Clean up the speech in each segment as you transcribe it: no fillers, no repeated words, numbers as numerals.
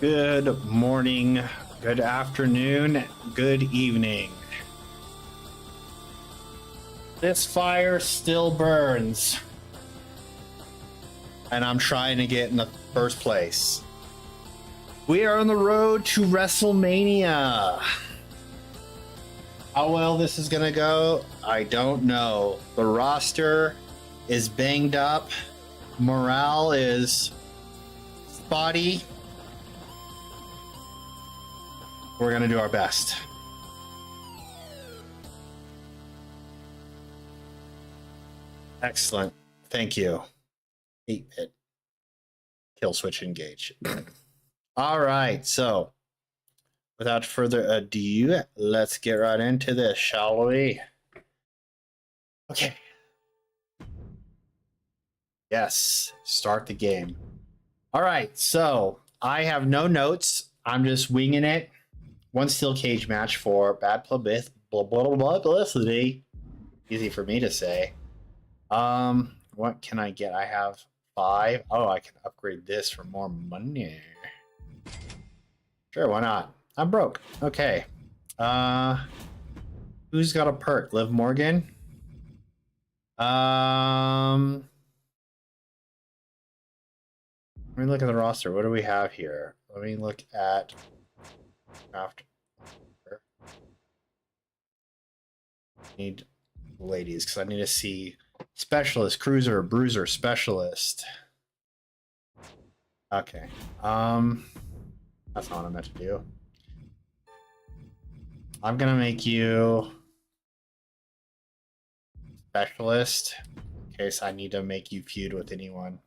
Good morning, good afternoon, good evening. This fire still burns. And I'm trying to get in the first place. We are on the road to Wrestlemania. How well this is going to go, I don't know. The roster is banged up. Morale is spotty. We're going to do our best. Excellent. Thank you. 8-bit. Kill switch engage. All right. So, without further ado, let's get right into this, shall we? Okay. Yes. Start the game. All right. So, I have no notes. I'm just winging it. One steel cage match for bad publicity. Easy for me to say. What can I get? I have 5. Oh, I can upgrade this for more money. Sure, why not? I'm broke. Okay. Who's got a perk? Liv Morgan? Let me look at the roster. What do we have here? Let me look at after. Need ladies because I need to see specialist, cruiser, bruiser, specialist. Okay. That's not what I meant to do. I'm gonna make you specialist in case I need to make you feud with anyone.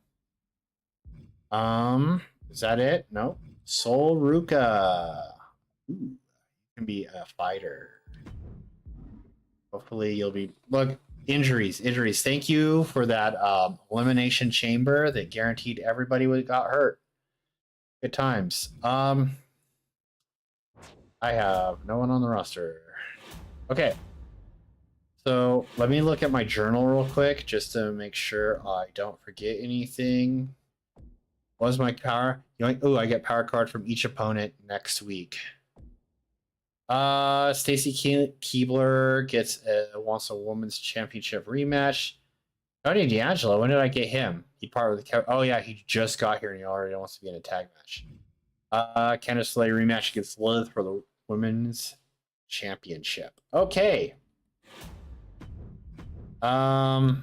Is that it? No. Sol Ruka. Ooh, you can be a fighter. Hopefully you'll be injuries. Thank you for that elimination chamber that guaranteed everybody got hurt. Good times. I have no one on the roster. Okay. So let me look at my journal real quick just to make sure I don't forget anything. What was my power? Oh, I get power card from each opponent next week. Stacy Keebler wants a women's championship rematch. Tony D'Angelo, when did I get him? He part with the oh yeah, he just got here and he already wants to be in a tag match. Candice LeRae rematch against Lilith for the women's championship. Okay. Where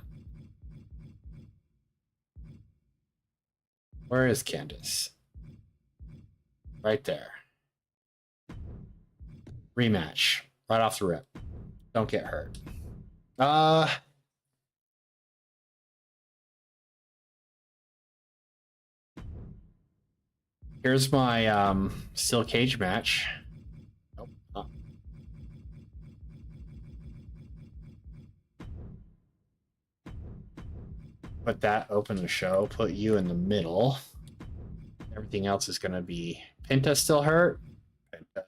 is Candice? Right there. Rematch. Right off the rip. Don't get hurt. Here's my steel cage match. Nope. Put that open the show. Put you in the middle. Everything else is going to be... Penta still hurt? Penta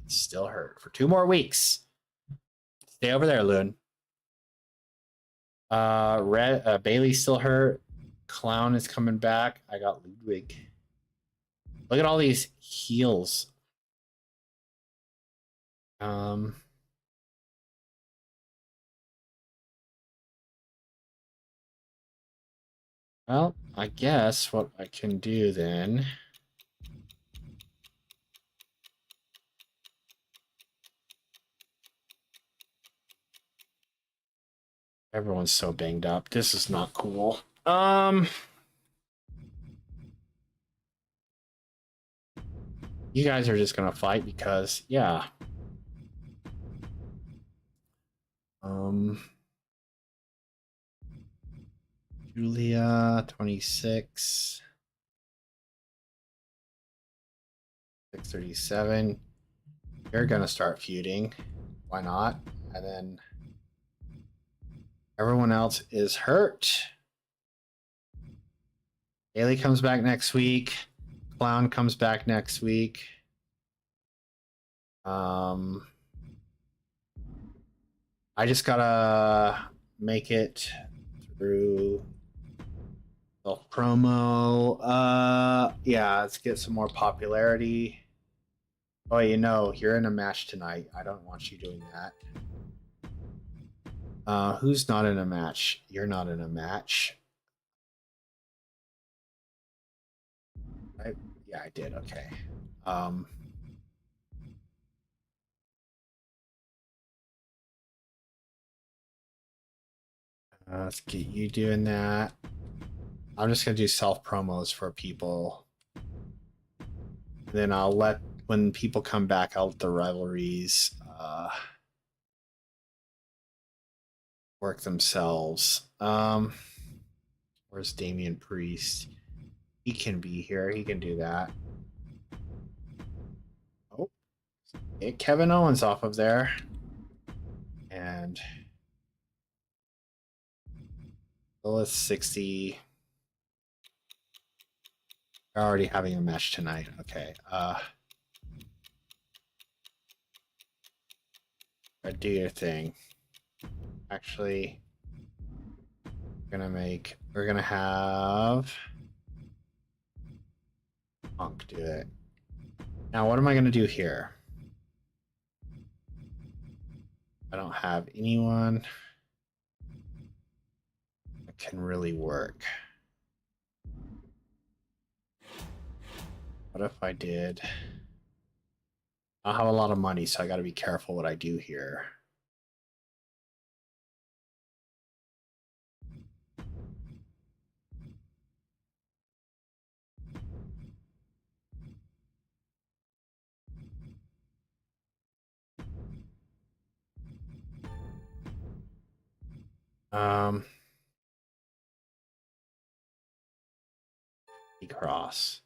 still hurt for 2 more weeks. Stay over there, Loon. Bailey still hurt. Clown is coming back. I got Ludwig. Look at all these heals. Well, I guess what I can do then... Everyone's so banged up. This is not cool. You guys are just gonna fight because, yeah. Julia, 26. 637. You're gonna start feuding. Why not? And then everyone else is hurt. Haley comes back next week. Clown comes back next week. I just gotta make it through Self promo. Yeah, let's get some more popularity. Oh, you know, you're in a match tonight. I don't want you doing that. Who's not in a match? You're not in a match. Yeah, I did. Okay. Let's get you doing that. I'm just gonna do self promos for people. And then I'll let when people come back, I'll let the rivalries work themselves. Where's Damian Priest? He can be here. He can do that. Oh, get Kevin Owens off of there. And Lilith 60. They're already having a match tonight. Okay. Do your thing. Actually, we're gonna have Punk do it. Now, what am I gonna do here? I don't have anyone that can really work. What if I did? I don't have a lot of money, so I got to be careful what I do here. Cross.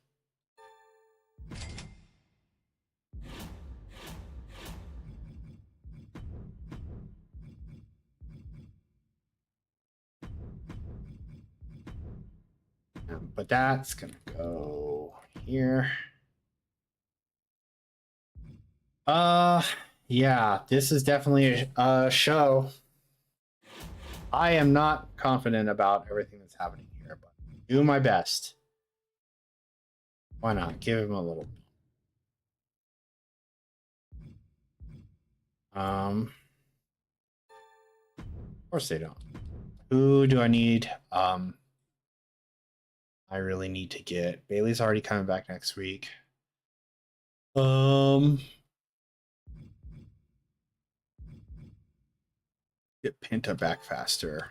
But that's gonna go here. Yeah, this is definitely a show. I am not confident about everything that's happening here, but do my best. Why not? Give him a little. Of course they don't. Who do I need? I really need to get Bailey's already coming back next week. Get Pinta back faster.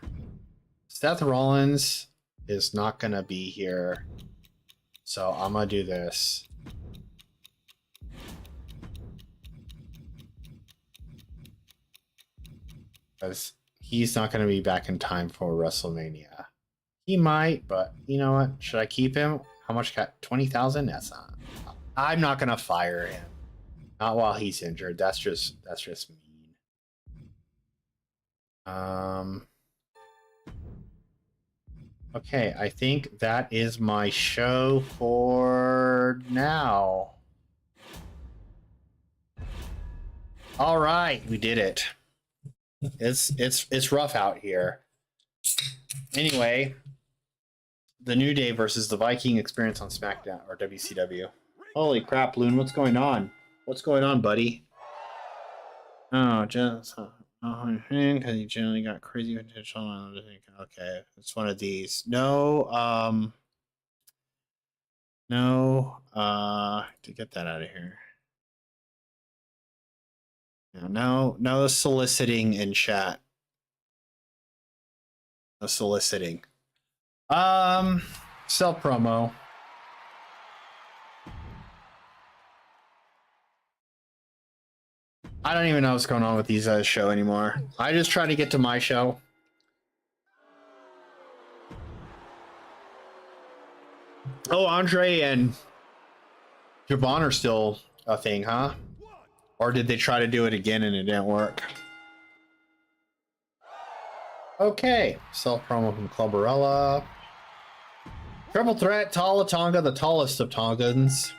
Seth Rollins is not gonna be here, so I'm gonna do this. Because he's not gonna be back in time for WrestleMania. He might, but you know what? Should I keep him? How much got 20,000? That's not. I'm not gonna fire him. Not while he's injured. That's just mean. Okay, I think that is my show for now. All right, we did it. It's rough out here. Anyway, the New Day versus the Viking Experience on SmackDown or WCW. Holy crap, Loon! What's going on? What's going on, buddy? Oh, just because you generally got crazy potential. Okay, it's one of these. No, to get that out of here. No soliciting in chat. No soliciting. Self promo. I don't even know what's going on with these show anymore. I just try to get to my show. Oh, Andre and Javon are still a thing, huh? Or did they try to do it again and it didn't work? Okay, self promo from Clubberella. Triple threat, Tala Tonga, the tallest of Tongans,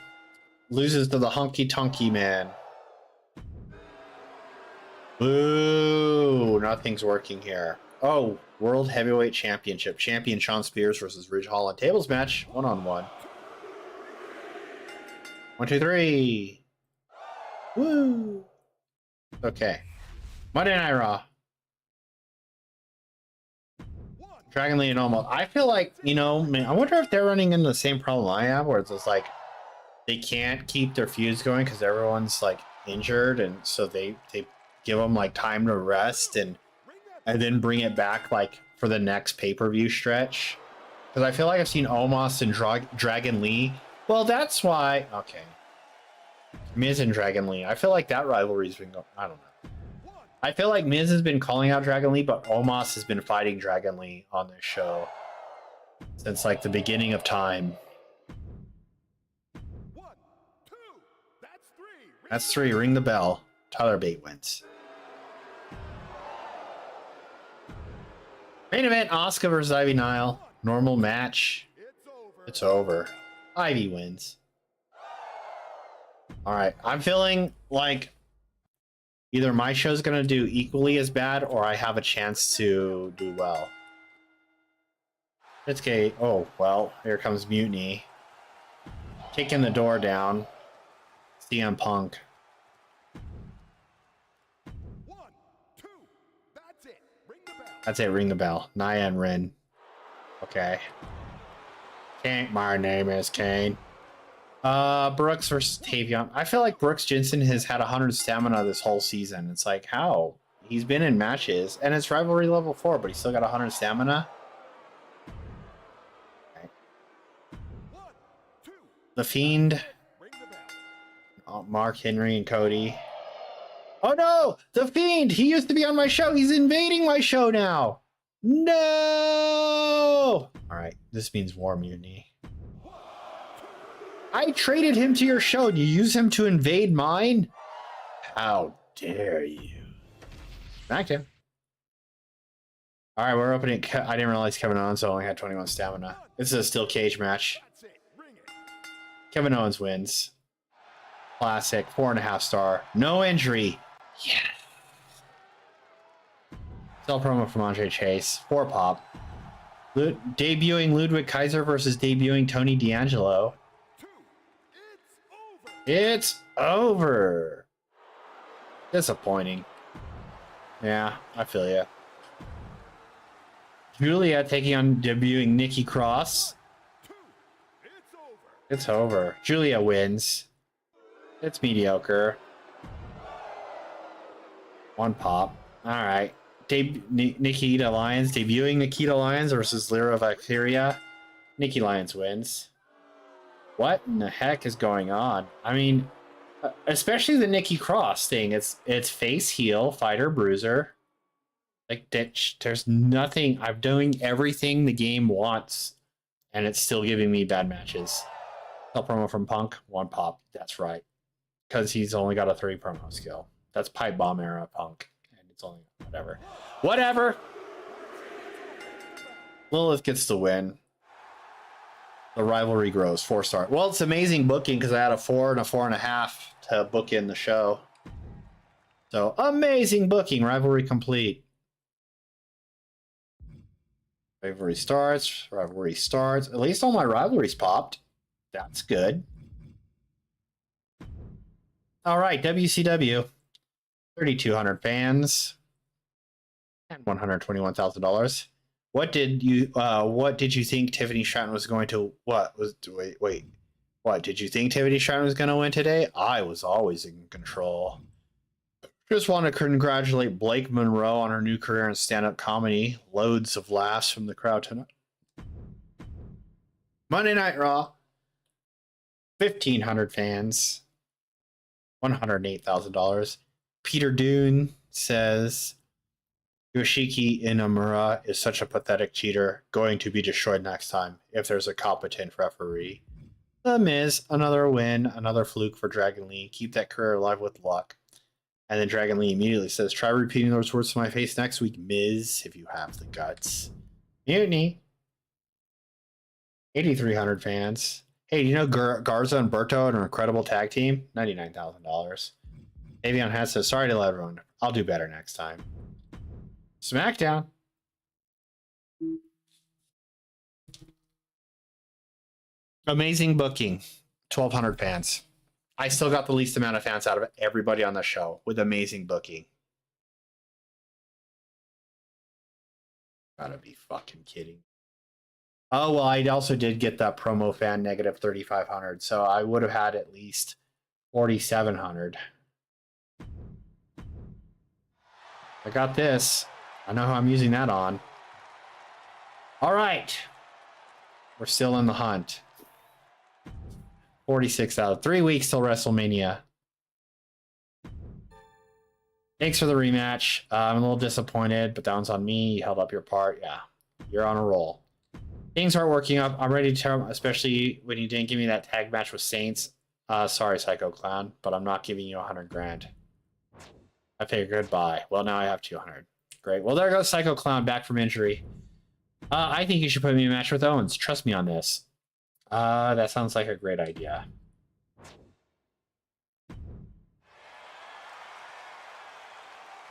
loses to the Honky Tonky Man. Boo! Nothing's working here. Oh, World Heavyweight Championship. Champion Sean Spears versus Ridge Holland. Tables match. 1-on-1. 1, 2, 3. Woo. Okay. Monday Night Raw. Dragon Lee and Omos. I feel like, you know, man, I wonder if they're running into the same problem I have, where it's just like they can't keep their feuds going because everyone's like injured, and so they give them like time to rest and then bring it back like for the next pay-per-view stretch. Because I feel like I've seen Omos and Dragon Lee. Well, that's why. Okay. Miz and Dragon Lee. I feel like that rivalry's been going. I don't know. I feel like Miz has been calling out Dragon Lee, but Omos has been fighting Dragon Lee on this show since like the beginning of time. 1, 2, that's 3. Ring the bell. Tyler Bate wins. Main event: Asuka versus Ivy Nile. Normal match. It's over. Ivy wins. All right. I'm feeling like either my show's going to do equally as bad or I have a chance to do well. It's okay. Oh, well, here comes Mutiny. Kicking the door down. CM Punk. 1, 2, that's it. Ring the bell. That's it. Ring the bell. Nia and Rin. Okay. Kane. My name is Kane. Brooks versus Tavion. I feel like Brooks Jensen has had 100 stamina this whole season. It's like, how? He's been in matches, and it's rivalry level 4, but he's still got 100 stamina. Okay. 1, 2, The Fiend. ring the bell. Mark Henry and Cody. Oh no! The Fiend! He used to be on my show. He's invading my show now. No! Alright, this means war, Mutiny. I traded him to your show and you use him to invade mine? How dare you? Smacked him. Alright, we're opening. I didn't realize Kevin Owens only had 21 stamina. This is a steel cage match. That's it. Ring it. Kevin Owens wins. Classic. 4.5 star. No injury. Yes. Sell promo from Andre Chase. 4 pop. Debuting Ludwig Kaiser versus debuting Tony D'Angelo. 2, it's over. It's over. Disappointing. Yeah, I feel ya. Julia taking on debuting Nikki Cross. 2, it's over. It's over. Julia wins. It's mediocre. 1 pop. All right. Nikita Lyons debuting Nikita Lyons versus Lyra Valkyria. Nikki Lyons wins. What in the heck is going on? I mean, especially the Nikki Cross thing. It's face, heel, fighter, bruiser. Like, there's nothing. I'm doing everything the game wants, and it's still giving me bad matches. Sell promo from Punk. 1 pop. That's right. Because he's only got a 3 promo skill. That's pipe bomb era Punk. And it's only whatever. Whatever. Lilith gets the win. The rivalry grows. 4 star. Well, it's amazing booking because I had a 4 and a 4.5 to book in the show. So amazing booking. Rivalry complete. Rivalry starts. Rivalry starts. At least all my rivalries popped. That's good. All right, WCW. 3,200 fans. And $121,000. What did you think Tiffany Stratton was going to what did you think Tiffany Stratton was going to win today? I was always in control. Just want to congratulate Blake Monroe on her new career in stand-up comedy. Loads of laughs from the crowd tonight. Monday Night Raw. 1,500 fans. $108,000. Peter Dune says Yoshiki Inamura is such a pathetic cheater, going to be destroyed next time if there's a competent referee. The Miz, another win, another fluke for Dragon Lee. Keep that career alive with luck. And then Dragon Lee immediately says, try repeating those words to my face next week, Miz, if you have the guts. Mutiny. 8,300 fans. Hey, you know Garza and Berto are an incredible tag team? $99,000. Avion Hat says, sorry to let everyone. I'll do better next time. SmackDown. Amazing booking. 1,200 fans. I still got the least amount of fans out of everybody on the show with amazing booking. Gotta be fucking kidding. Oh, well, I also did get that promo fan negative 3,500, so I would have had at least 4,700. I got this. I know who I'm using that on. All right. We're still in the hunt. 46 out of 3 weeks till WrestleMania. Thanks for the rematch. I'm a little disappointed, but that one's on me. You held up your part. Yeah, you're on a roll. Things aren't working up. I'm ready to tell, especially when you didn't give me that tag match with Saints. Sorry, Psycho Clown, but I'm not giving you 100 grand. I figured goodbye. Well, now I have 200. Great. Well, there goes Psycho Clown back from injury. I think you should put me in a match with Owens. Trust me on this. That sounds like a great idea.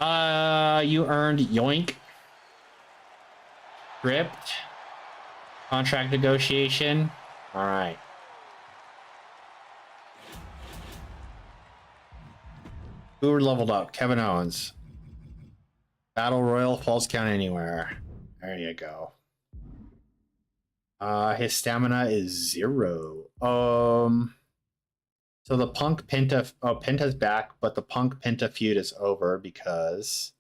You earned yoink. Script. Contract negotiation. All right. Who leveled up? Kevin Owens. Battle Royal, falls count anywhere. There you go. His stamina is 0. So the Punk Penta, Penta's back, but the Punk Penta feud is over because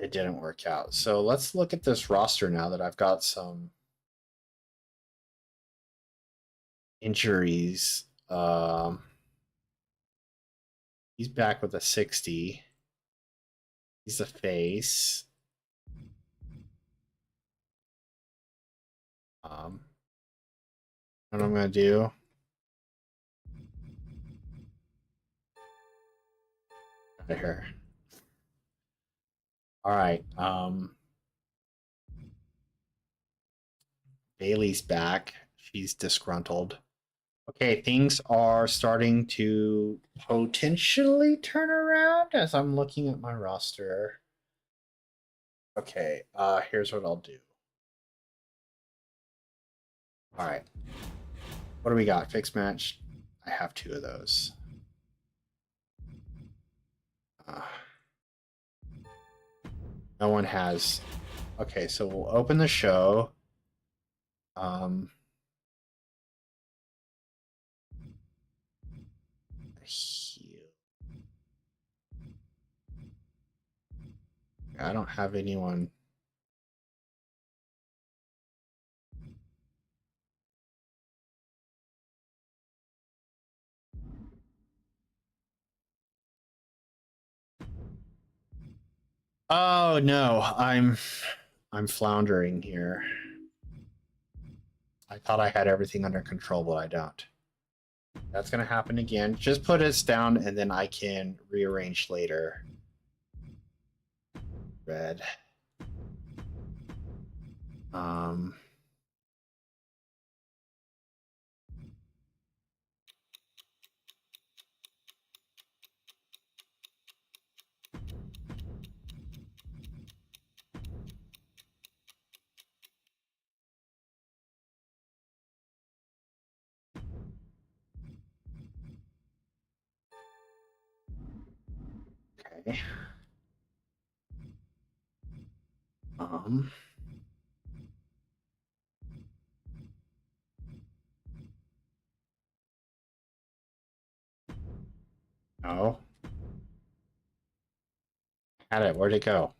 it didn't work out. So let's look at this roster now that I've got some injuries. He's back with a 60. He's a face. What I'm gonna do? Out of here. All right. Bailey's back. She's disgruntled. Okay, things are starting to potentially turn around as I'm looking at my roster. Okay, here's what I'll do. All right. What do we got? Fixed match. I have 2 of those. No one has. Okay, so we'll open the show. I don't have anyone. Oh no, I'm floundering here. I thought I had everything under control, but I don't. That's gonna happen again. Just put us down and then I can rearrange later. Red. Okay. No. Had it. Where'd it go?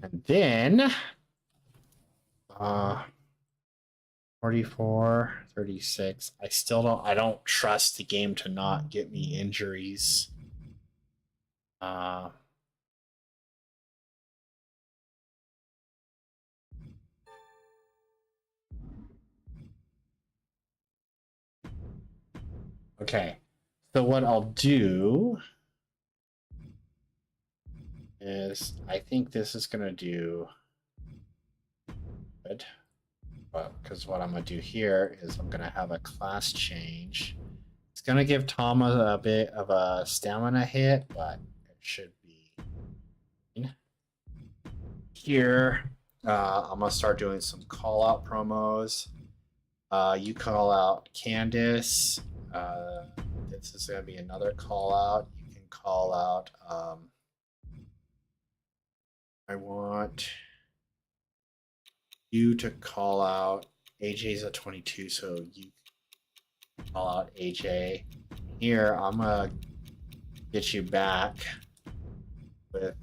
And then 44, 36. I don't trust the game to not get me injuries. Okay. So what I'll do is I think this is gonna do good. Because what I'm gonna do here is I'm gonna have a class change. It's gonna give Tom a bit of a stamina hit, but it should be here. I'm gonna start doing some call out promos. You call out Candace. This is gonna be another call out. You can call out. I want you to call out. AJ's a 22, so you call out AJ. Here, I'm gonna get you back with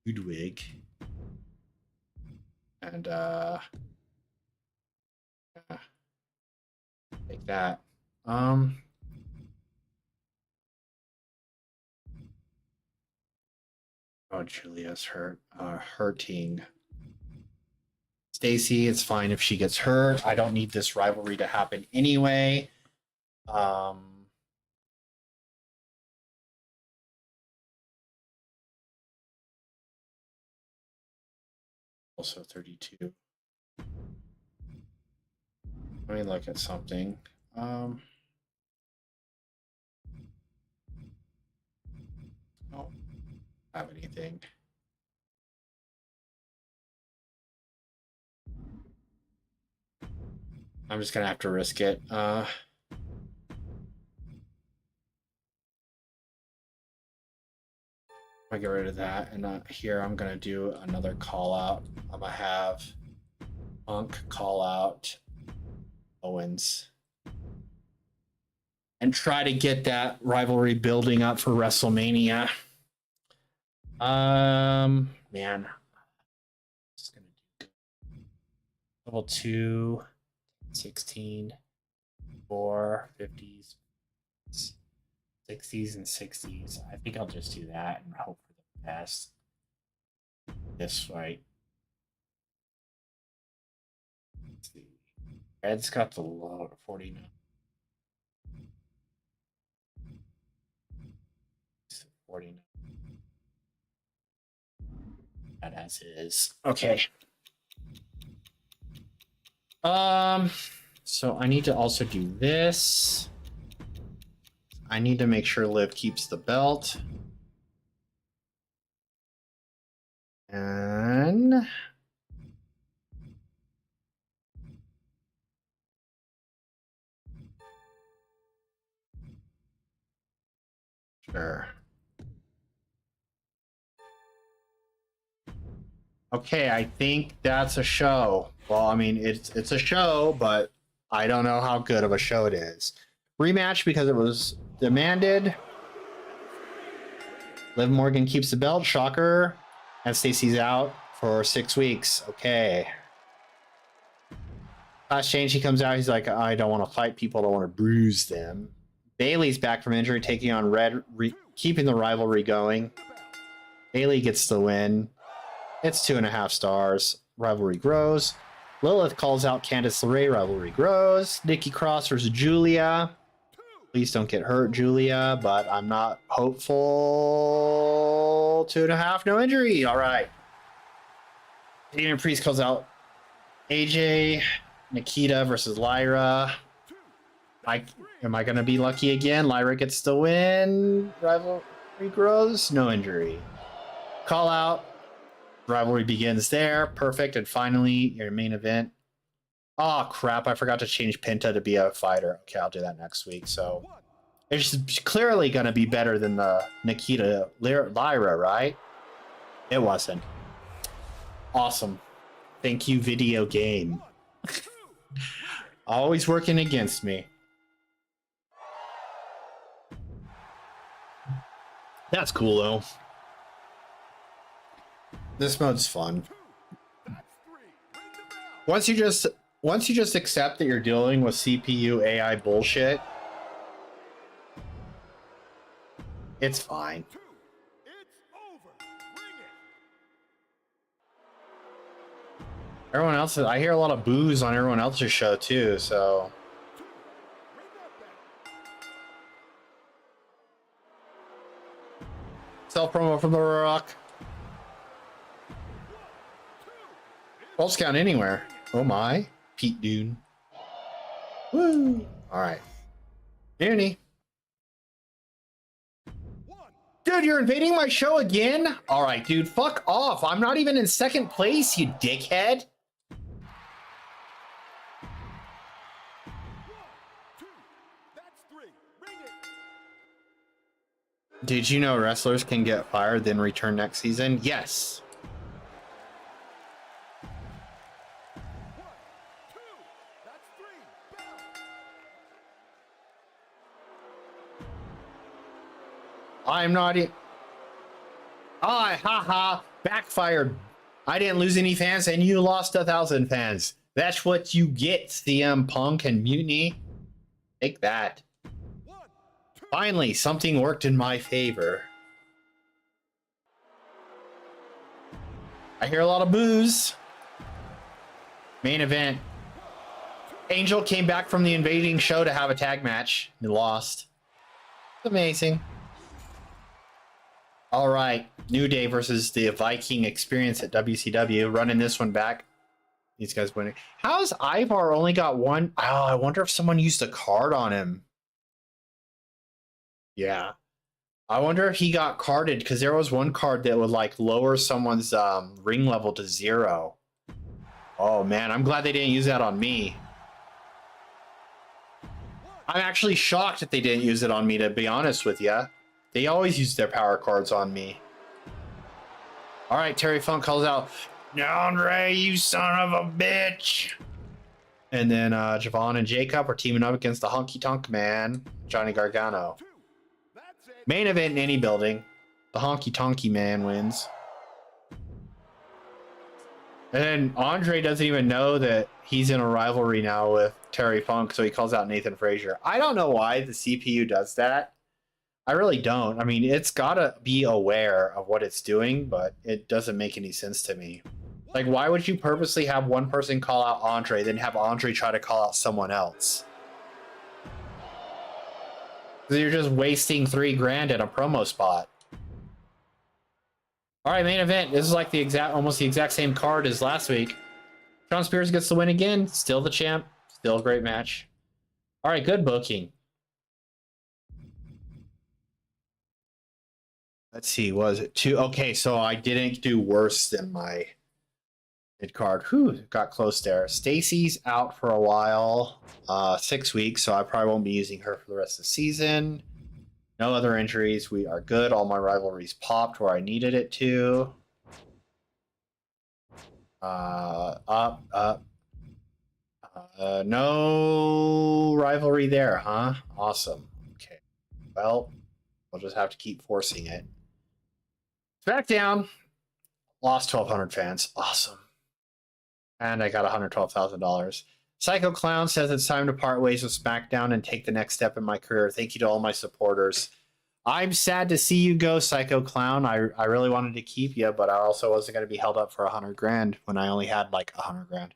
Ludwig. And like that. Oh, Julia's hurting. Stacy, it's fine if she gets hurt. I don't need this rivalry to happen anyway. Also 32. Let me look at something. I don't have anything. I'm just gonna have to risk it. I get rid of that, and here I'm gonna do another call out. I'm gonna have Punk call out Owens and try to get that rivalry building up for WrestleMania. Man, just gonna do level 2, 16, 4, 50s, 60s, and 60s. I think I'll just do that and hope for the best this fight. Let's see. Ed's got the low 49. 49. That as is. Okay. So I need to also do this. I need to make sure Liv keeps the belt. And sure. Okay, I think that's a show. Well, I mean, it's a show, but I don't know how good of a show it is. Rematch because it was demanded. Liv Morgan keeps the belt, shocker. And Stacy's out for 6 weeks. Okay. Last change, he comes out. He's like, I don't want to fight people. I don't want to bruise them. Bailey's back from injury, taking on Red, keeping the rivalry going. Bailey gets the win. It's 2.5 stars. Rivalry grows. Lilith calls out Candice LeRae. Rivalry grows. Nikki Cross versus Julia. Please don't get hurt, Julia, but I'm not hopeful. 2.5, no injury. All right. Damian Priest calls out AJ. Nikita versus Lyra. Am I going to be lucky again? Lyra gets the win. Rivalry grows. No injury. Call out. Rivalry begins there. Perfect. And finally, your main event. Oh, crap. I forgot to change Penta to be a fighter. Okay, I'll do that next week. So it's clearly going to be better than the Nikita Lyra, right? It wasn't. Awesome. Thank you, video game. Always working against me. That's cool, though. This mode's fun. Once you just accept that you're dealing with CPU AI bullshit, it's fine. Everyone else, I hear a lot of boos on everyone else's show too, so. Self-promo from The Rock. 12 count anywhere. Oh my. Pete Dune. Woo. All right. Danny. Dude, you're invading my show again? All right, dude, fuck off. I'm not even in second place, you dickhead. Did you know wrestlers can get fired then return next season? Yes. I'm not in. Haha, backfired. I didn't lose any fans and you lost 1,000 fans. That's what you get, CM Punk and Mutiny. Take that. Finally, something worked in my favor. I hear a lot of boos. Main event. Angel came back from the invading show to have a tag match. He lost. It's amazing. All right. New Day versus the Viking Experience at WCW. Running this one back. These guys winning. How's Ivar only got one? Oh, I wonder if someone used a card on him. Yeah. I wonder if he got carded because there was one card that would like lower someone's ring level to 0. Oh man, I'm glad they didn't use that on me. I'm actually shocked that they didn't use it on me, to be honest with you. They always use their power cards on me. All right, Terry Funk calls out, "Andre, you son of a bitch." And then Javon and Jacob are teaming up against the Honky Tonk Man, Johnny Gargano. Main event in any building. The Honky Tonky Man wins. And then Andre doesn't even know that he's in a rivalry now with Terry Funk, so he calls out Nathan Frazier. I don't know why the CPU does that. I really don't. I mean, it's got to be aware of what it's doing, but it doesn't make any sense to me. Like, why would you purposely have one person call out Andre, then have Andre try to call out someone else? You're just wasting $3,000 in a promo spot. All right, main event. This is like almost the exact same card as last week. Shawn Spears gets the win again. Still the champ. Still a great match. All right, good booking. Let's see, was it 2? Okay, so I didn't do worse than my mid card. Whew, got close there. Stacy's out for a while, 6 weeks, so I probably won't be using her for the rest of the season. No other injuries. We are good. All my rivalries popped where I needed it to. No rivalry there, huh? Awesome. Okay. Well, we'll just have to keep forcing it. SmackDown. Lost 1,200 fans. Awesome. And I got $112,000. Psycho Clown says it's time to part ways with SmackDown and take the next step in my career. Thank you to all my supporters. I'm sad to see you go, Psycho Clown. I really wanted to keep you, but I also wasn't going to be held up for $100,000 when I only had like $100,000.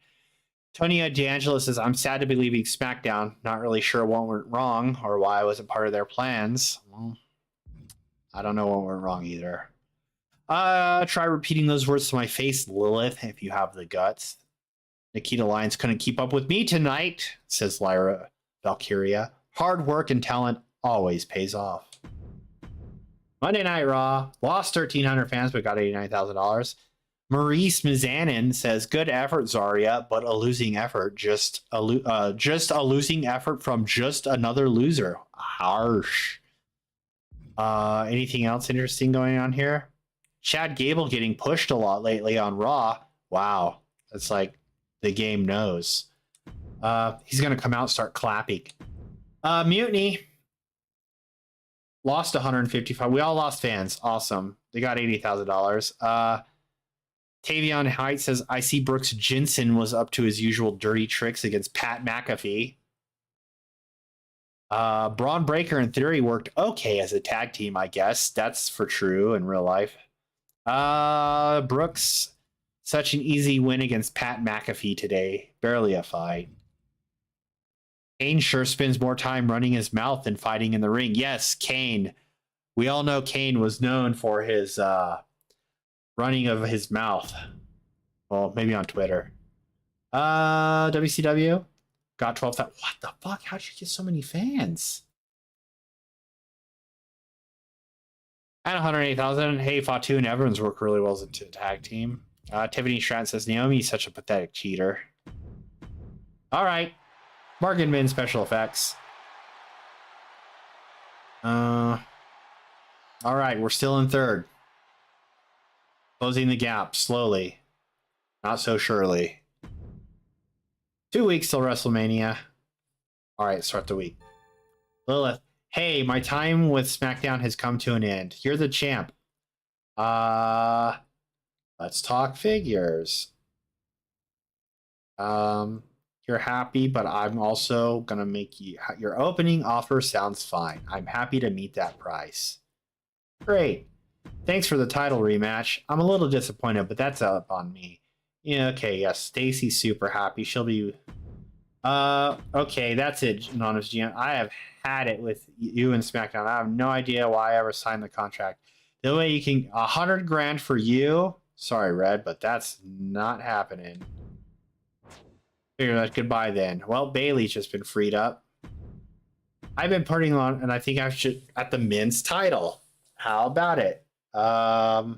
Tonya D'Angelo says, I'm sad to be leaving SmackDown. Not really sure what went wrong or why I wasn't part of their plans. Well, I don't know what went wrong either. Try repeating those words to my face, Lilith, if you have the guts. Nikita Lyons couldn't keep up with me tonight, says Lyra Valkyria. Hard work and talent always pays off. Monday Night Raw. Lost 1,300 fans, but got $89,000. Maurice Mizanin says, good effort, Zarya, but a losing effort. Just a losing effort from just another loser. Harsh. Anything else interesting going on here? Chad Gable getting pushed a lot lately on Raw. Wow. That's like the game knows. He's going to come out and start clapping. Mutiny. Lost 155. We all lost fans. Awesome. They got $80,000. Tavion Height says, I see Brooks Jensen was up to his usual dirty tricks against Pat McAfee. Braun Breaker and Theory worked okay as a tag team, I guess. That's for true in real life. Brooks, such an easy win against Pat McAfee today. Barely a fight. Kane sure spends more time running his mouth than fighting in the ring. Yes, Kane. We all know Kane was known for his running of his mouth. Well, maybe on Twitter. WCW got 12,000. What the fuck? How'd you get so many fans? At 108,000. Hey, Fatu and Evans work really well as a tag team. Tiffany Stratton says Naomi's such a pathetic cheater. All right. Bargain bin special effects. All right, we're still in third. Closing the gap slowly. Not so surely. 2 weeks till WrestleMania. All right, start the week. Lilith, hey, my time with SmackDown has come to an end. You're the champ. Let's talk figures. You're happy, but I'm also gonna make you. Your opening offer sounds fine. I'm happy to meet that price. Great. Thanks for the title rematch. I'm a little disappointed, but that's up on me. Yeah, okay, yes. Stacy's super happy. She'll be. Okay, that's it, Anonymous GM. I have had it with you and SmackDown. I have no idea why I ever signed the contract. The way you can 100 grand for you. Sorry, Red, but that's not happening. Figure that goodbye then. Well, Bailey's just been freed up. I've been putting on, and I think I should at the men's title. How about it? You're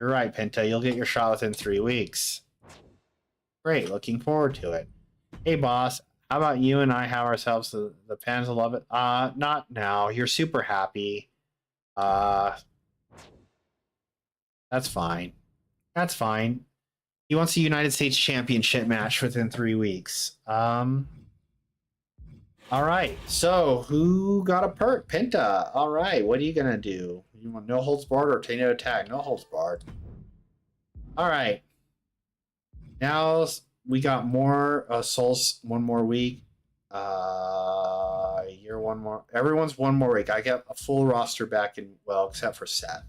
right, Penta. You'll get your shot within 3 weeks. Great, looking forward to it. Hey, boss. How about you and I have ourselves the fans will love it? Not now. You're super happy. That's fine. That's fine. He wants a United States Championship match within 3 weeks. All right. So who got a perk? Penta. All right. What are you gonna do? You want no holds barred or tornado attack? No holds barred. All right. Now we got more souls. One more week. You're one more. Everyone's one more week. I get a full roster back in. Well, except for Seth.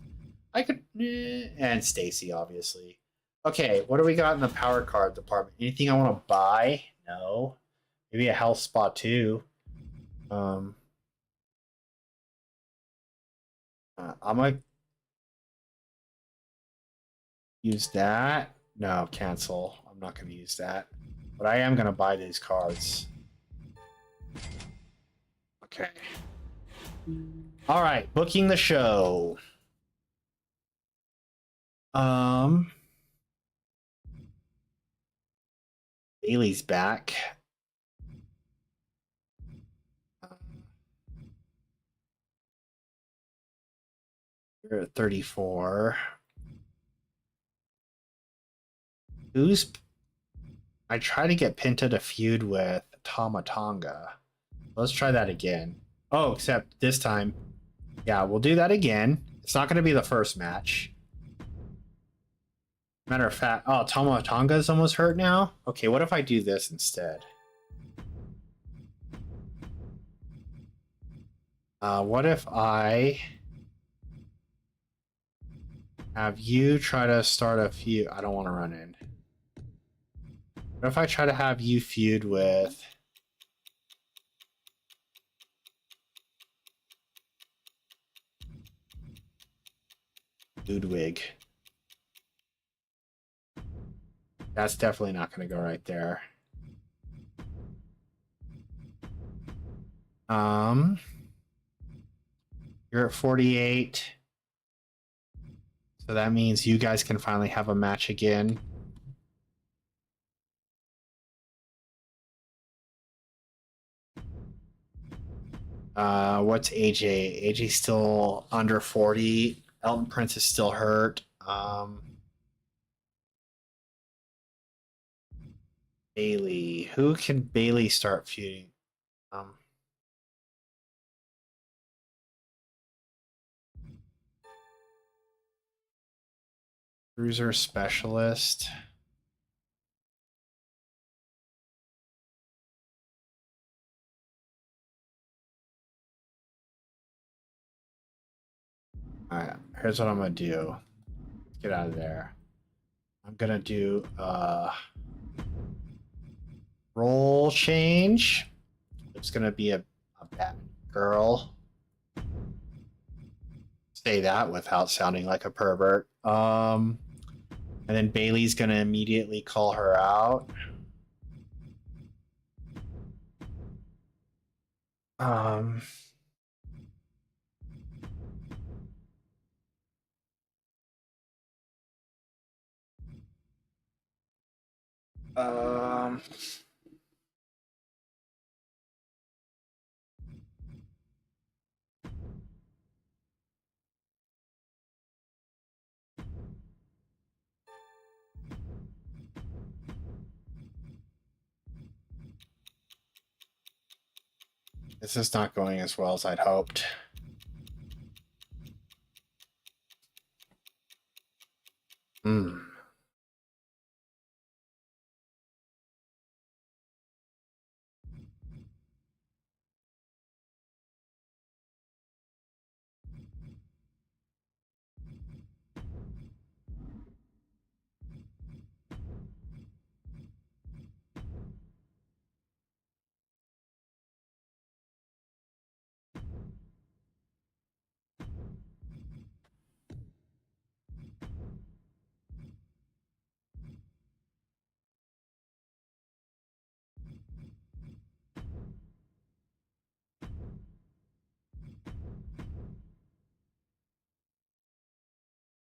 I could and Stacy obviously. Okay, what do we got in the power card department? Anything I want to buy? No. Maybe a health spot too. I'm gonna use that. No, cancel. I'm not gonna use that. But I am gonna buy these cards. Okay. All right, booking the show. Bailey's back. You're at 34. I try to get Penta to feud with Tama Tonga. Let's try that again. Oh, except this time. Yeah, we'll do that again. It's not going to be the first match. Matter of fact, oh, Tama Tonga's almost hurt now? Okay, what if I do this instead? What if I have you try to start a feud? I don't want to run in. What if I try to have you feud with Ludwig? That's definitely not going to go right there. You're at 48. So that means you guys can finally have a match again. What's AJ? AJ's still under 40. Elton Prince is still hurt. Bailey. Who can Bailey start feuding? Cruiser specialist. All right, here's what I'm gonna do. Get out of there. I'm gonna do role change. It's gonna be a bad girl. say that without sounding like a pervert. And then Bailey's gonna immediately call her out. Um, um, this is not going as well as I'd hoped.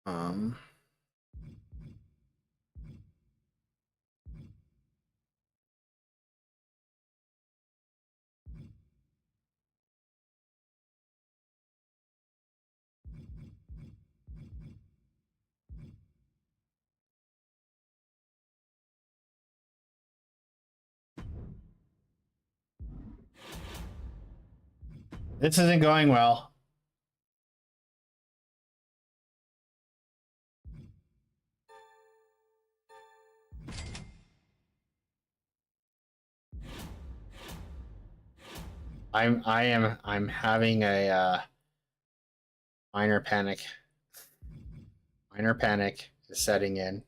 Um, this isn't going well. I'm having a minor panic. Minor panic is setting in.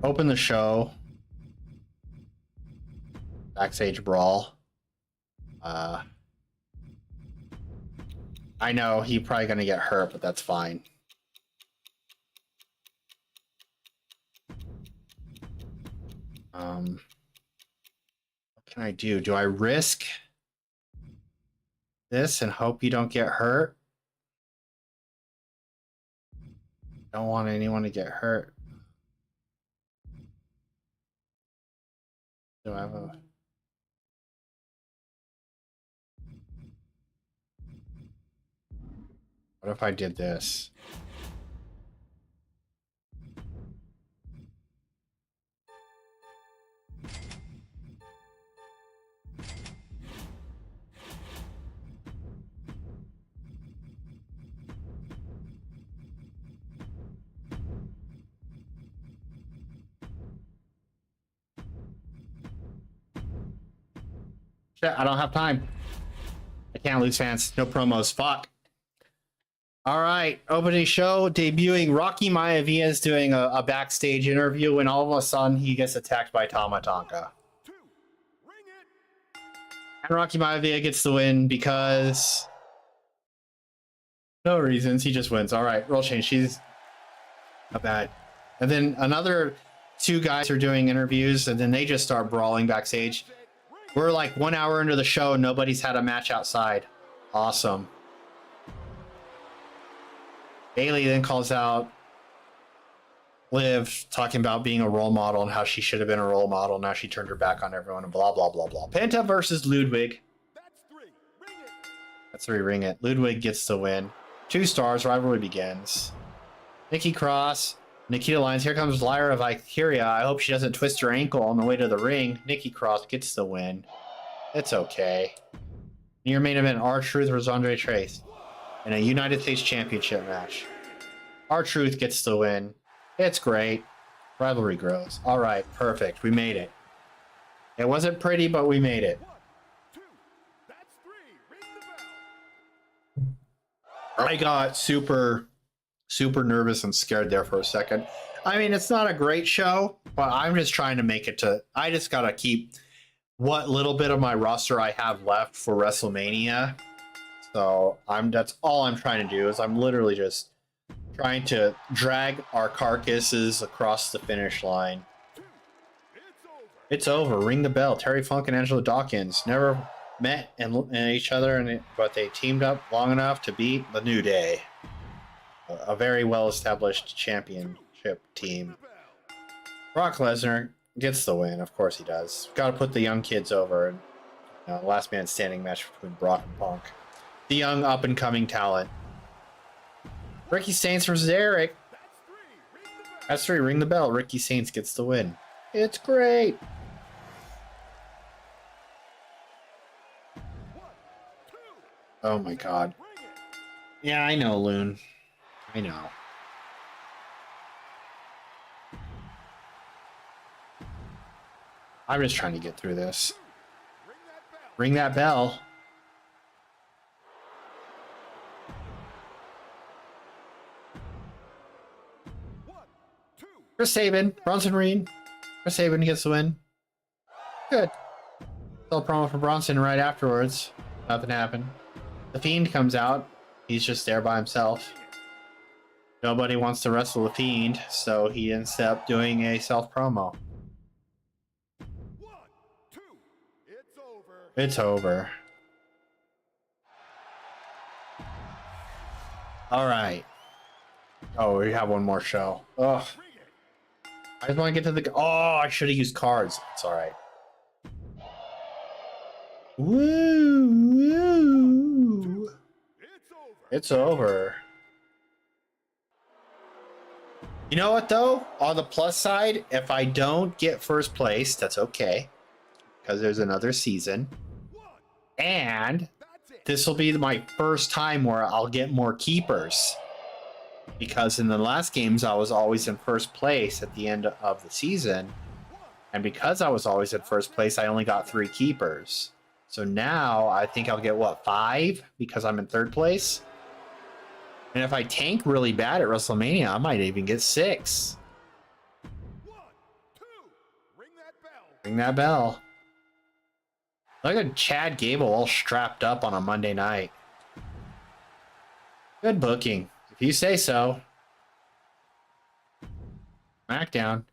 Open the show. Backstage brawl. I know he's probably gonna get hurt, but that's fine. What can I do? Do I risk this and hope you don't get hurt? Don't want anyone to get hurt. Do I have a... What if I did this? Shit, I don't have time. I can't lose fans. No promos. Fuck. All right, opening show, debuting Rocky Maivia is doing a backstage interview when all of a sudden he gets attacked by Tama Tonga. And Rocky Maivia gets the win because no reasons. He just wins. All right, roll change. She's not bad. And then another two guys are doing interviews, and then they just start brawling backstage. We're like 1 hour into the show, and nobody's had a match outside. Awesome. Bailey then calls out Liv, talking about being a role model and how she should have been a role model. Now she turned her back on everyone and blah, blah, blah, blah. Penta versus Ludwig. That's three. Ring it. Ludwig gets the win. 2 stars. Rivalry begins. Nikki Cross. Nikita Lyons. Here comes Lyra Valkyria. I hope she doesn't twist her ankle on the way to the ring. Nikki Cross gets the win. It's okay. Near main event, R-Truth versus Andre Trace in a United States Championship match. R-Truth gets the win. It's great. Rivalry grows. All right, perfect. We made it. It wasn't pretty, but we made it. 1, 2, that's 3. Ring the bell. I got super Super nervous and scared there for a second. I mean, it's not a great show, but I'm just trying to make it to. I just gotta keep what little bit of my roster I have left for WrestleMania. So that's all I'm trying to do is I'm literally just trying to drag our carcasses across the finish line. It's over. Ring the bell. Terry Funk and Angelo Dawkins never met and each other, but they teamed up long enough to beat the New Day, a very well-established championship team. Brock Lesnar gets the win. Of course he does. Got to put the young kids over. And last man standing match between Brock and Punk. The young up-and-coming talent. Ricky Saints versus Eric. That's 3. Ring the bell. Ricky Saints gets the win. It's great. Oh my god. Yeah, I know, Loon. I know. I'm just trying to get through this. Ring that bell. Chris Sabin, Bronson Reed. Chris Sabin gets the win. Good. Still promo for Bronson right afterwards. Nothing happened. The Fiend comes out. He's just there by himself. Nobody wants to wrestle the Fiend, so he ends up doing a self-promo. 1, 2, it's over. It's over. All right. Oh, we have one more show. Ugh. I just want to get to the... Oh, I should have used cards. It's all right. Woo! Woo. It's over. You know what, though? On the plus side, if I don't get first place, that's okay. Because there's another season. And this will be my first time where I'll get more keepers. Because in the last games, I was always in first place at the end of the season. And because I was always in first place, I only got 3 keepers. So now I think I'll get, what, 5? Because I'm in third place? And if I tank really bad at WrestleMania, I might even get 6. 1, 2, ring that bell. Ring that bell. Look at Chad Gable all strapped up on a Monday night. Good booking. If you say so. SmackDown.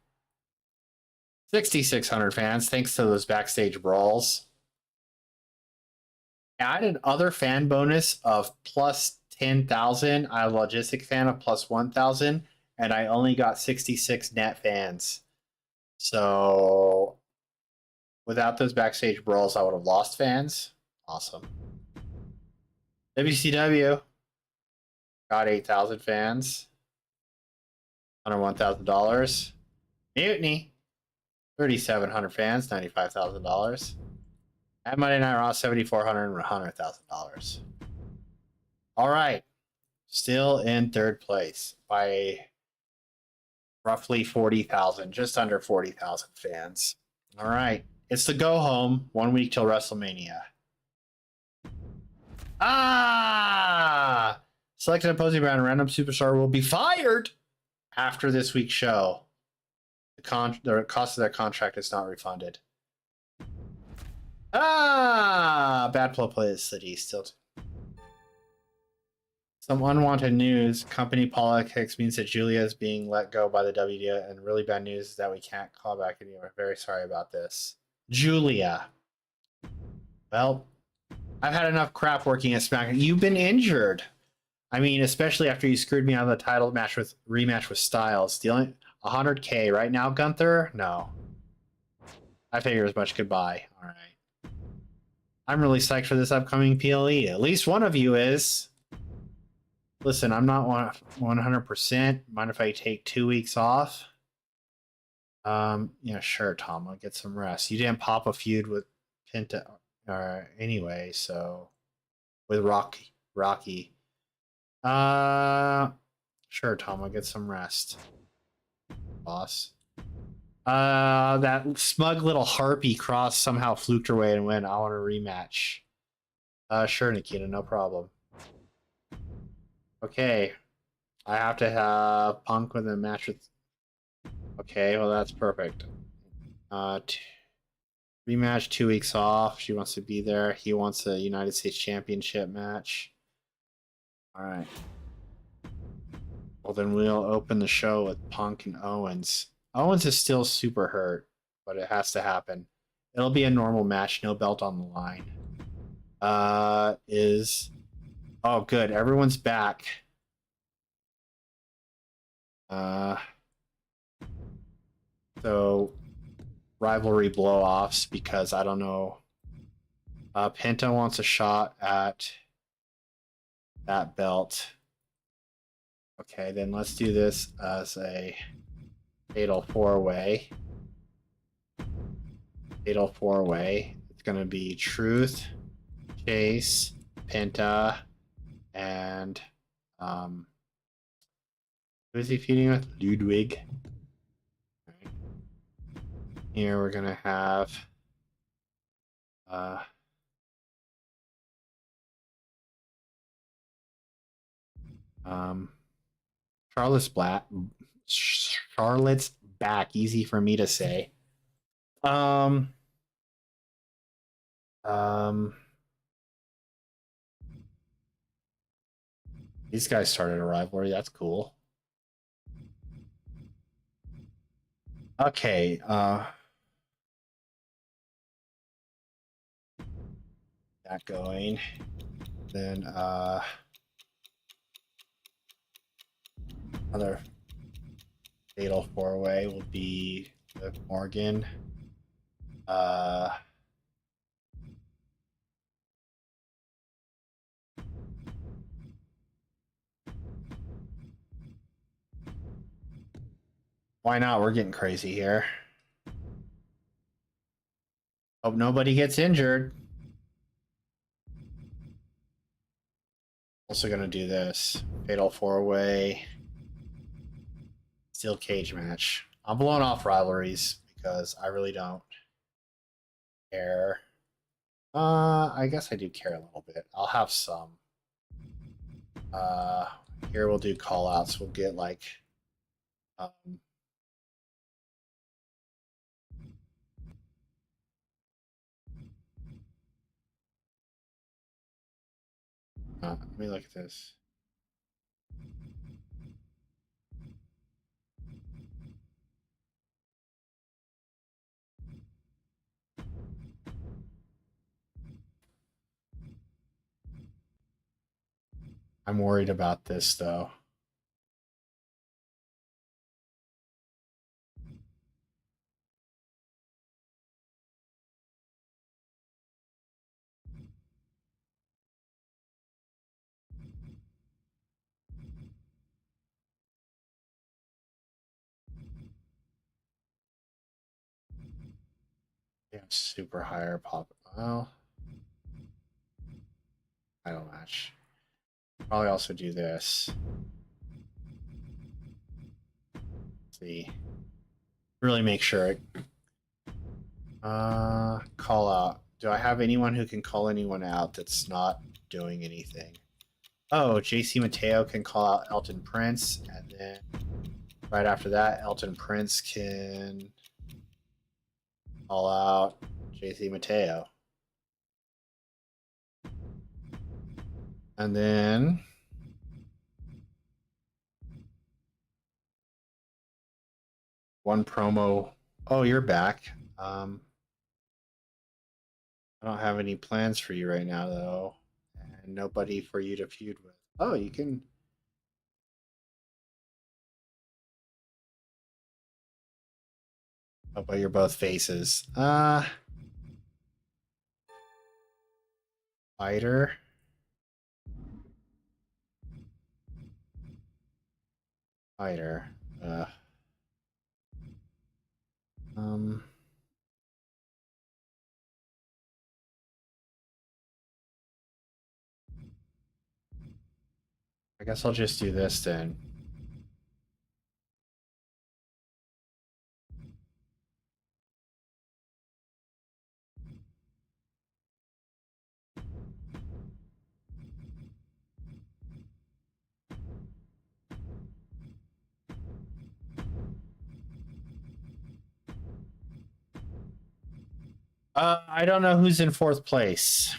6,600 fans, thanks to those backstage brawls. Added other fan bonus of plus 10,000. I have a logistic fan of plus 1,000, and I only got 66 net fans. So without those backstage brawls, I would have lost fans. Awesome. WCW got 8,000 fans. $101,000. Mutiny, 3,700 fans, $95,000. At Monday Night Raw, $7,400 and $100,000. All right. Still in third place by roughly 40,000, just under 40,000 fans. All right. It's the go home. 1 week till WrestleMania. Selected opposing brand random superstar will be fired after this week's show. The cost of their contract is not refunded. Bad publicity still. Some unwanted news. Company politics means that Julia is being let go by the WWE, and really bad news is that we can't call back anymore. Very sorry about this. Julia. Well, I've had enough crap working at SmackDown. You've been injured. I mean, especially after you screwed me out of the title match with rematch with Styles. Stealing $100K right now, Gunther? No. I figure as much. Goodbye. All right. I'm really psyched for this upcoming PLE. At least one of you is. Listen, I'm not 100%. Mind if I take 2 weeks off? Yeah, sure, Tom. I'll get some rest. You didn't pop a feud with Penta anyway, so with Rocky. Sure, Tom. I'll get some rest, boss. That smug little harpy cross somehow fluked her way and went, I want a rematch. Sure, Nikita, no problem. Okay. I have to have Punk with a match with. Okay, well that's perfect. Rematch, 2 weeks off. She wants to be there. He wants a United States Championship match. All right. Well, then we'll open the show with Punk and Owens. Owens is still super hurt, but it has to happen. It'll be a normal match, no belt on the line. Oh good, everyone's back. So rivalry blow-offs because I don't know. Penta wants a shot at that belt. Okay, then let's do this as a fatal four-way. Fatal four-way. It's going to be Truth, Chase, Penta, and who is he feuding with? Ludwig. Right. Here we're going to have Charlotte's back. Easy for me to say. Um, these guys started a rivalry. That's cool. Okay. That going. Then another fatal four-way will be with Morgan. Why not? We're getting crazy here. Hope nobody gets injured. Also gonna do this. Fatal four-way. Steel cage match. I'm blowing off rivalries because I really don't care. I guess I do care a little bit. I'll have some. Here we'll do call outs. We'll get like let me look at this. I'm worried about this though. Yeah, super higher pop. Well, title match. Probably also do this. Let's see. Really make sure it. Call out. Do I have anyone who can call anyone out that's not doing anything? Oh, JC Mateo can call out Elton Prince, and then right after that, Elton Prince can call out JC Mateo. And then one promo. Oh, you're back. I don't have any plans for you right now, though, and nobody for you to feud with. Oh, you can. Oh, but you're both faces. Fighter. Fighter. I guess I'll just do this then. I don't know who's in fourth place.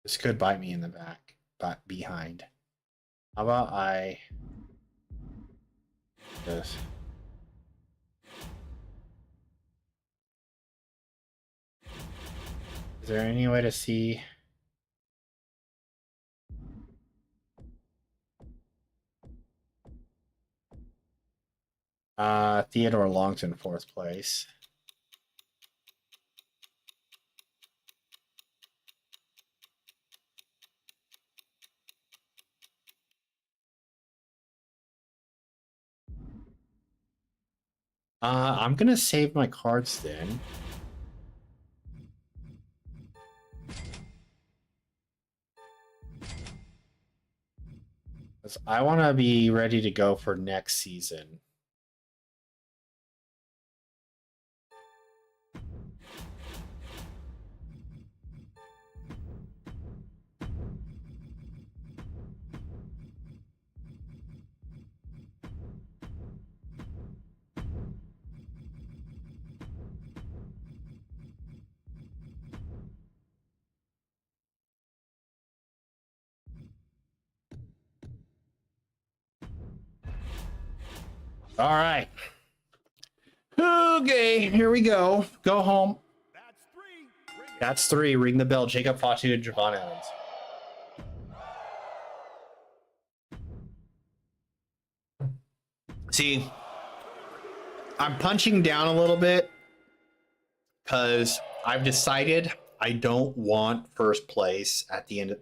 This could bite me in the back, but behind. How about I this? Is there any way to see? Theodore Long's in fourth place. I'm gonna save my cards then. I want to be ready to go for next season. All right. Okay, here we go. Go home. That's three. Ring the bell. Jacob Fatu and Javon Evans. See, I'm punching down a little bit because I've decided I don't want first place at the end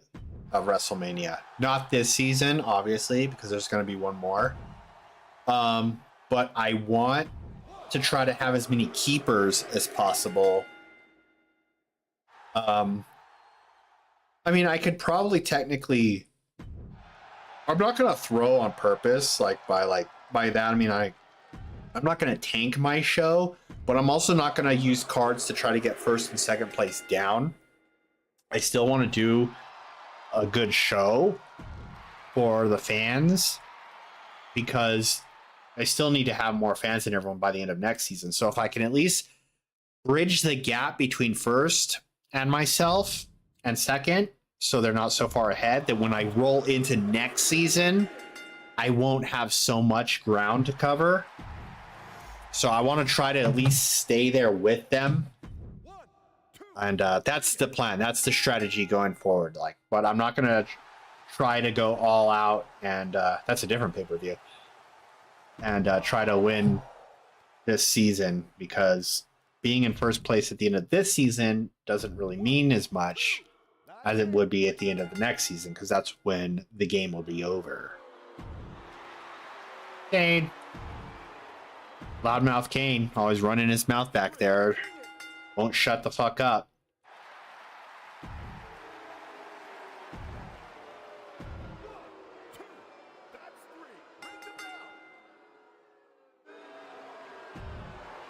of WrestleMania. Not this season, obviously, because there's going to be one more. But I want to try to have as many keepers as possible. I mean, I could probably technically. I'm not gonna throw on purpose, by that I mean I'm not gonna tank my show, but I'm also not gonna use cards to try to get first and second place down. I still want to do a good show for the fans because I still need to have more fans than everyone by the end of next season. So if I can at least bridge the gap between first and myself and second, so they're not so far ahead that when I roll into next season, I won't have so much ground to cover. So I want to try to at least stay there with them. And that's the plan. That's the strategy going forward. But I'm not going to try to go all out. And that's a different pay-per-view. And try to win this season, because being in first place at the end of this season doesn't really mean as much as it would be at the end of the next season, because that's when the game will be over. Kane. Loudmouth Kane, always running his mouth back there. Won't shut the fuck up.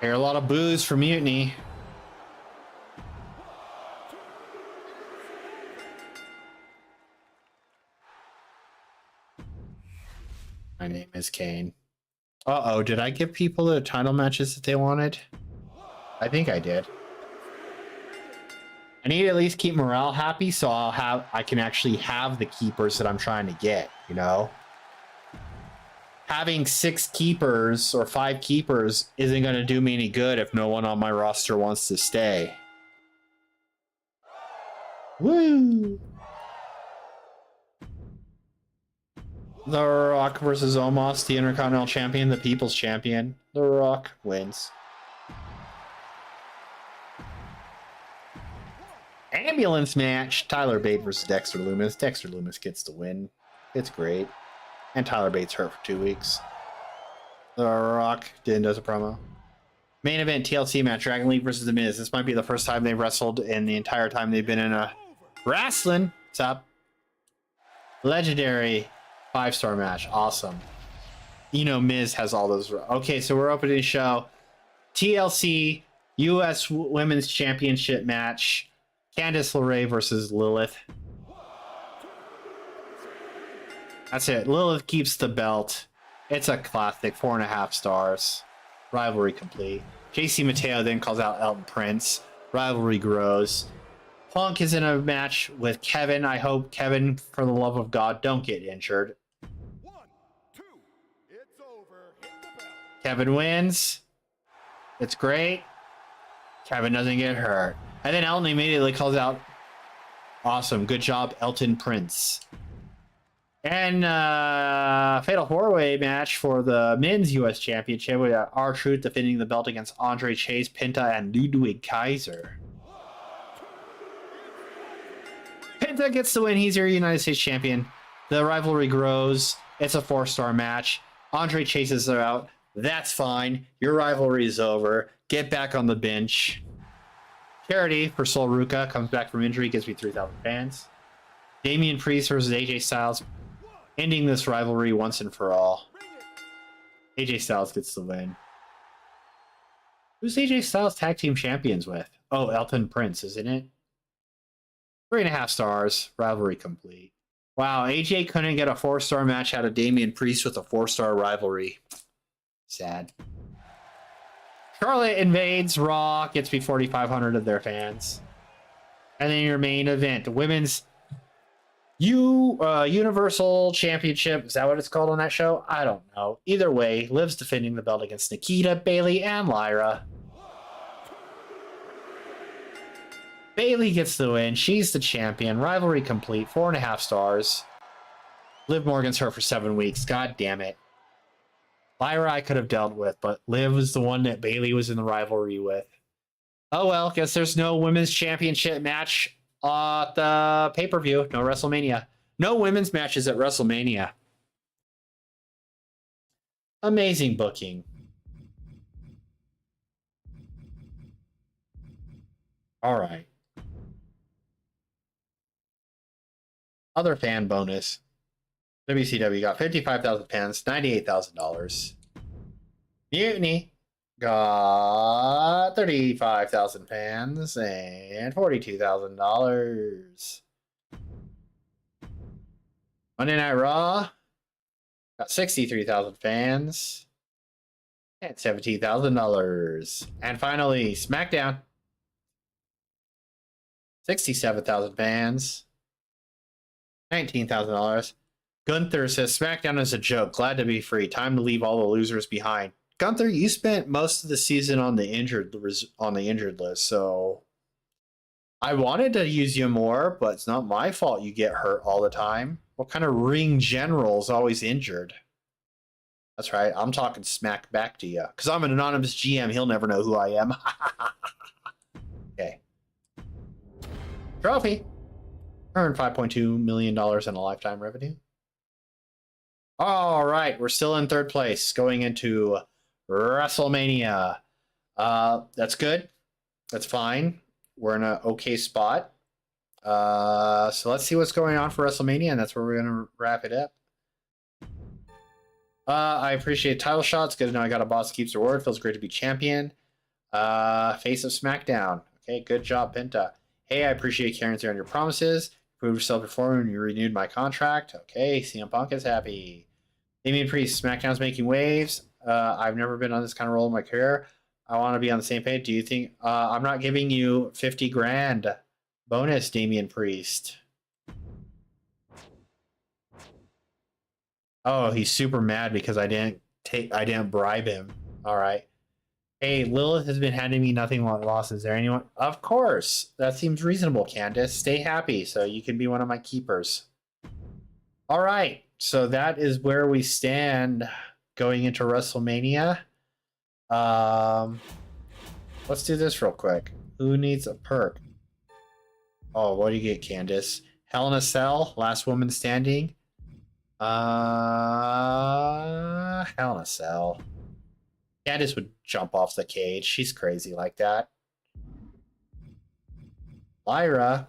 Hear a lot of boos for Mutiny. My name is Kane. Uh-oh, did I give people the title matches that they wanted? I think I did. I need to at least keep morale happy, so I can actually have the keepers that I'm trying to get, you know? Having 6 keepers or 5 keepers isn't going to do me any good if no one on my roster wants to stay. Woo! The Rock versus Omos, the Intercontinental Champion, the People's Champion. The Rock wins. Ambulance match. Tyler Bate versus Dexter Lumis. Dexter Lumis gets the win. It's great. And Tyler Bate's hurt for 2 weeks. The Rock does a promo. Main event TLC match. Dragon Lee versus The Miz. This might be the first time they've wrestled in the entire time they've been in a wrestling. What's up? Legendary 5-star match. Awesome. You know, Miz has all those. Okay, so we're opening the show. TLC U.S. Women's Championship match. Candice LeRae versus Lilith. That's it. Lilith keeps the belt. It's a classic. 4.5 stars. Rivalry complete. JC Mateo then calls out Elton Prince. Rivalry grows. Punk is in a match with Kevin. I hope Kevin, for the love of God, don't get injured. 1, 2, it's over. Hit the bell. Kevin wins. It's great. Kevin doesn't get hurt. And then Elton immediately calls out, awesome, good job, Elton Prince. And Fatal 4-Way match for the Men's U.S. Championship. We got R-Truth defending the belt against Andre Chase, Penta, and Ludwig Kaiser. Penta gets the win. He's your United States champion. The rivalry grows. It's a 4-star match. Andre chases her out. That's fine. Your rivalry is over. Get back on the bench. Charity for Sol Ruka comes back from injury. Gives me 3,000 fans. Damian Priest versus AJ Styles. Ending this rivalry once and for all. AJ Styles gets the win. Who's AJ Styles tag team champions with? Oh, Elton Prince, isn't it? 3.5 stars. Rivalry complete. Wow, AJ couldn't get a 4-star match out of Damian Priest with a 4-star rivalry. Sad. Charlotte invades Raw, gets me 4,500 of their fans. And then your main event, the women's Universal Championship. Is that what it's called on that show? I don't know. Either way, Liv's defending the belt against Nikita, Bayley, and Lyra. Bayley gets the win. She's the champion. Rivalry complete. 4.5 stars. Liv Morgan's hurt for 7 weeks. God damn it. Lyra I could have dealt with, but Liv was the one that Bayley was in the rivalry with. Oh well, guess there's no women's championship match at the pay-per-view. No WrestleMania. No women's matches at WrestleMania. Amazing booking. All right. Other fan bonus. WCW got 55,000 fans, $98,000. Mutiny got 35,000 fans and $42,000. Monday Night Raw got 63,000 fans and $17,000. And finally, SmackDown, 67,000 fans, $19,000. Gunther says, SmackDown is a joke. Glad to be free. Time to leave all the losers behind. Gunther, you spent most of the season on the injured list, so I wanted to use you more, but it's not my fault you get hurt all the time. What kind of ring general is always injured? That's right. I'm talking smack back to you. Because I'm an anonymous GM. He'll never know who I am. Okay. Trophy. Earned $5.2 million in a lifetime revenue. All right. We're still in third place going into WrestleMania. That's good. That's fine. We're in an okay spot. So let's see what's going on for WrestleMania, and that's where we're going to wrap it up. I appreciate title shots. Good to know I got a boss keeps reward. Feels great to be champion. Face of SmackDown. Okay, good job, Penta. Hey, I appreciate carrying through on your promises. Proved yourself before when you renewed my contract. Okay, CM Punk is happy. Damian Priest, SmackDown's making waves. I've never been on this kind of role in my career. I want to be on the same page. Do you think I'm not giving you 50 grand bonus, Damian Priest? Oh, he's super mad because I didn't bribe him. All right. Hey, Lilith has been handing me nothing but losses. Is there anyone? Of course. That seems reasonable, Candace. Stay happy so you can be one of my keepers. All right. So that is where we stand going into WrestleMania. Let's do this real quick. Who needs a perk? Oh, what do you get, Candace? Hell in a Cell, last woman standing. Hell in a Cell. Candace would jump off the cage. She's crazy like that. Lyra,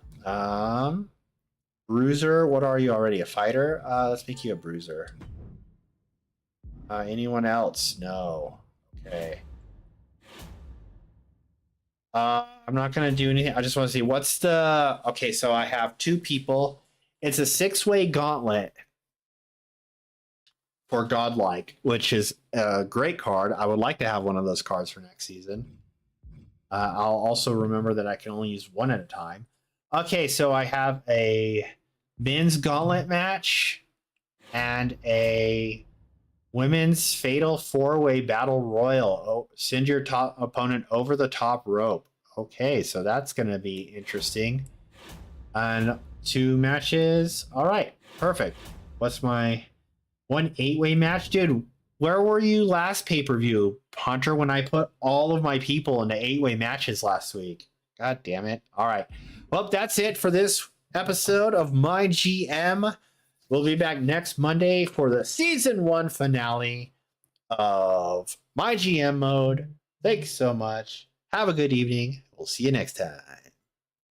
bruiser. What are you already? A fighter? Let's make you a bruiser. Anyone else? No. Okay. I'm not gonna do anything. I just want to see what's the. Okay, so I have two people. It's a 6-way gauntlet. for Godlike, which is a great card. I would like to have one of those cards for next season. I'll also remember that I can only use one at a time. Okay, so I have a men's gauntlet match and a women's fatal 4-way battle royal. Oh, send your top opponent over the top rope. Okay, so that's going to be interesting. And 2 matches. All right, perfect. What's my 1 8-way match? Dude, where were you last pay-per-view, Hunter, when I put all of my people into 8-way matches last week? God damn it. All right. Well, that's it for this episode of My GM. We'll be back next Monday for the season 1 finale of My GM mode. Thanks so much. Have a good evening. We'll see you next time.